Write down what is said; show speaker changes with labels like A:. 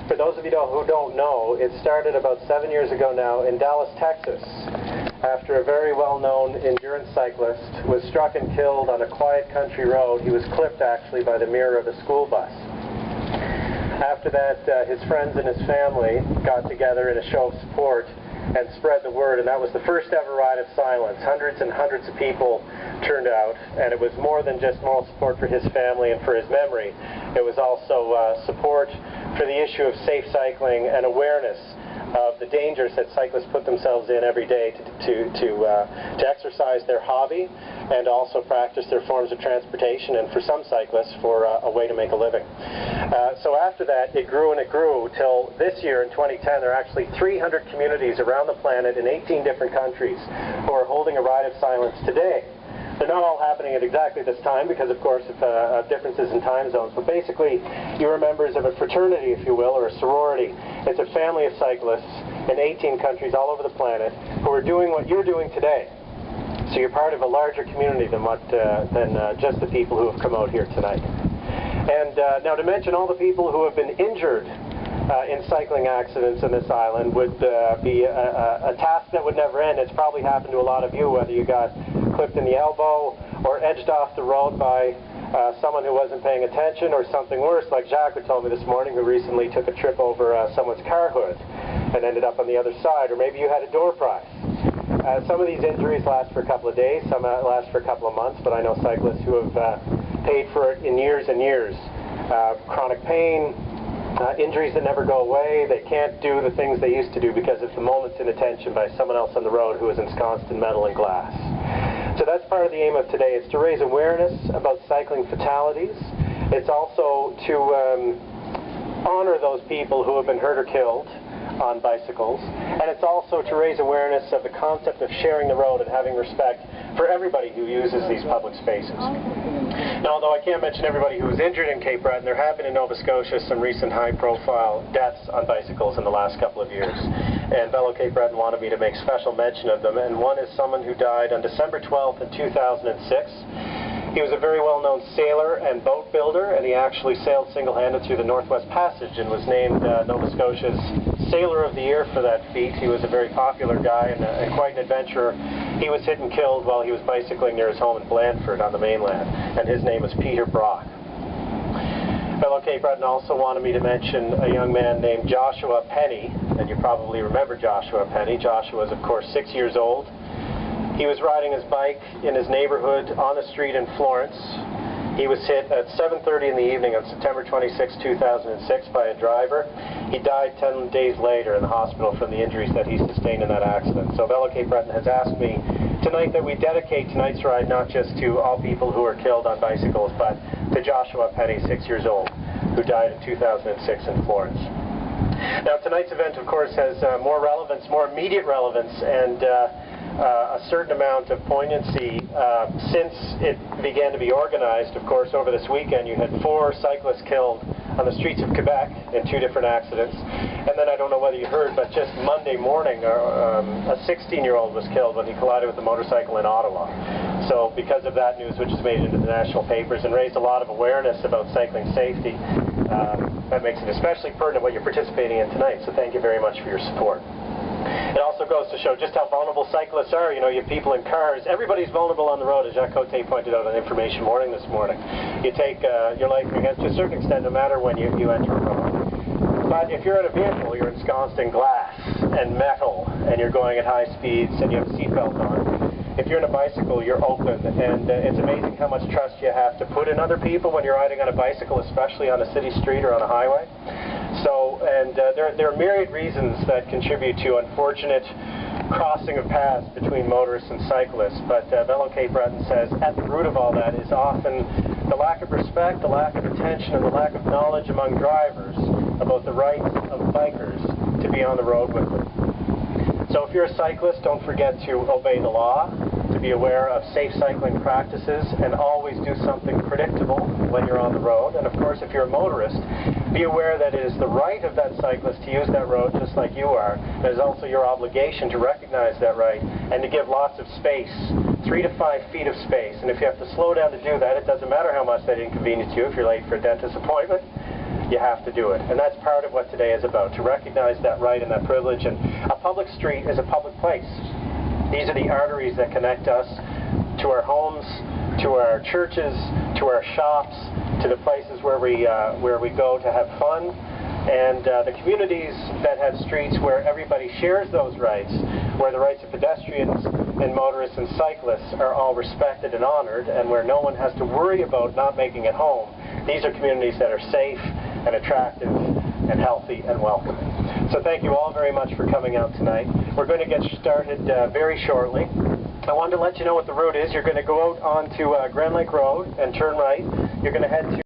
A: For those of you who don't know, it started about 7 years ago now in Dallas, Texas, after a very well-known endurance cyclist was struck and killed on a quiet country road. He was clipped actually by the mirror of a school bus. After that, his friends and his family got together in a show of support and spread the word, and that was the first ever Ride of Silence. Hundreds and hundreds of people turned out, and it was more than just moral support for his family and for his memory. It was also support for the issue of safe cycling and awareness of the dangers that cyclists put themselves in every day to exercise their hobby and also practice their forms of transportation, and for some cyclists for a way to make a living. So after that, it grew and it grew till this year in 2010 there are actually 300 communities around the planet in 18 different countries who are holding a Ride of Silence today. They're not all happening at exactly this time because, of course, of differences in time zones, but basically you're members of a fraternity, if you will, or a sorority. It's a family of cyclists in 18 countries all over the planet who are doing what you're doing today. So you're part of a larger community than just the people who have come out here tonight. And now to mention all the people who have been injured in cycling accidents in this island would be a task that would never end. It's probably happened to a lot of you, whether you got clipped in the elbow or edged off the road by someone who wasn't paying attention, or something worse like Jacques told me this morning, who recently took a trip over someone's car hood and ended up on the other side, or maybe you had a door prize. Some of these injuries last for a couple of days, some last for a couple of months, but I know cyclists who have paid for it in years and years. Chronic pain, injuries that never go away. They can't do the things they used to do because of the moment's inattention by someone else on the road who is ensconced in metal and glass. So that's part of the aim of today. It's to raise awareness about cycling fatalities. It's also to honor those people who have been hurt or killed on bicycles. And it's also to raise awareness of the concept of sharing the road and having respect for everybody who uses these public spaces. Now, although I can't mention everybody who was injured in Cape Breton, there have been in Nova Scotia some recent high-profile deaths on bicycles in the last couple of years. And Velo Cape Breton wanted me to make special mention of them. And one is someone who died on December 12th in 2006. He was a very well-known sailor and boat builder, and he actually sailed single-handed through the Northwest Passage and was named Nova Scotia's Sailor of the Year for that feat. He was a very popular guy and quite an adventurer. He was hit and killed while he was bicycling near his home in Blandford on the mainland, and his name was Peter Brock. Velo Cape Breton also wanted me to mention a young man named Joshua Penny, and you probably remember Joshua Penny. Joshua was, of course, 6 years old. He was riding his bike in his neighborhood on the street in Florence. He was hit at 7:30 in the evening on September 26, 2006 by a driver. He died 10 days later in the hospital from the injuries that he sustained in that accident. So Velo Cape Breton has asked me tonight that we dedicate tonight's ride not just to all people who are killed on bicycles, but to Joshua Penny, 6 years old, who died in 2006 in Florence. Now tonight's event, of course, has more relevance, more immediate relevance, and a certain amount of poignancy since it began to be organized. Of course, over this weekend you had 4 cyclists killed on the streets of Quebec in 2 different accidents. And then I don't know whether you heard, but just Monday morning a 16-year-old was killed when he collided with a motorcycle in Ottawa. So because of that news, which has made it into the national papers and raised a lot of awareness about cycling safety, that makes it especially pertinent what you're participating in tonight. So thank you very much for your support. It also goes to show just how vulnerable cyclists are. You know, you have people in cars. Everybody's vulnerable on the road, as Jacques Cote pointed out on Information Morning this morning. You take your life in your hands to a certain extent, no matter when you enter a road. But if you're in a vehicle, you're ensconced in glass and metal, and you're going at high speeds, and you have a seatbelt on. If you're on a bicycle, you're open, and it's amazing how much trust you have to put in other people when you're riding on a bicycle, especially on a city street or on a highway. So, and there are myriad reasons that contribute to unfortunate crossing of paths between motorists and cyclists, but Velo Cape Breton says at the root of all that is often the lack of respect, the lack of attention, and the lack of knowledge among drivers about the rights of bikers to be on the road with them. So if you're a cyclist, don't forget to obey the law, to be aware of safe cycling practices, and always do something predictable when you're on the road. And of course, if you're a motorist, be aware that it is the right of that cyclist to use that road just like you are. It is also your obligation to recognize that right and to give lots of space, 3 to 5 feet of space. And if you have to slow down to do that, it doesn't matter how much that inconveniences you. If you're late for a dentist appointment, you have to do it. And that's part of what today is about, to recognize that right and that privilege. And a public street is a public place. These are the arteries that connect us to our homes, to our churches, to our shops, to the places where we go to have fun. And the communities that have streets where everybody shares those rights, where the rights of pedestrians and motorists and cyclists are all respected and honored, and where no one has to worry about not making it home, these are communities that are safe and attractive and healthy and welcoming. So thank you all very much for coming out tonight. We're going to get started very shortly. I wanted to let you know what the route is. You're going to go out onto Grand Lake Road and turn right. You're going to head to